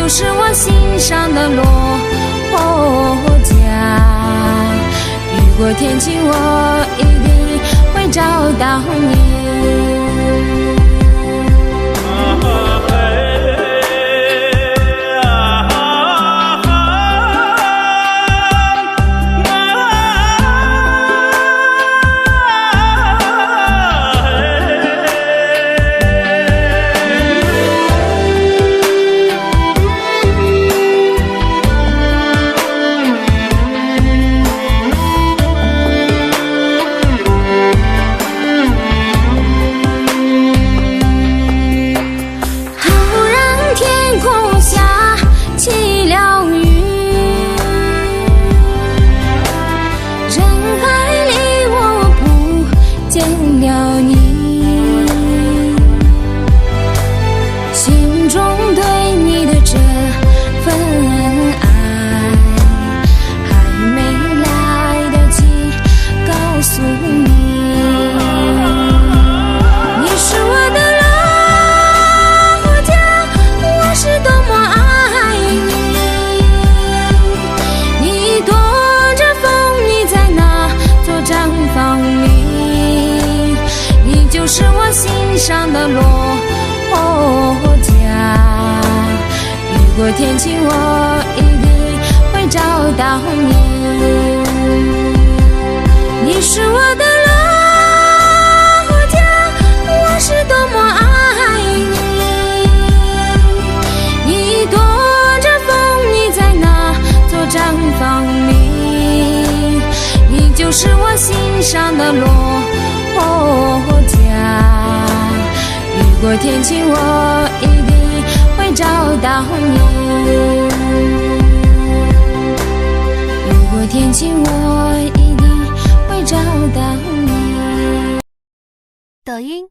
就是我心上的落家。雨过天晴，我一定会找到你。就是我心上的落家。雨过天晴，我一定会找到你。你是我的落家，我是多么爱你。你躲着风，你在那座毡房里。你就是我心上的落家。雨过天晴，我一定会找到你。雨过天晴，我一定会找到你。抖音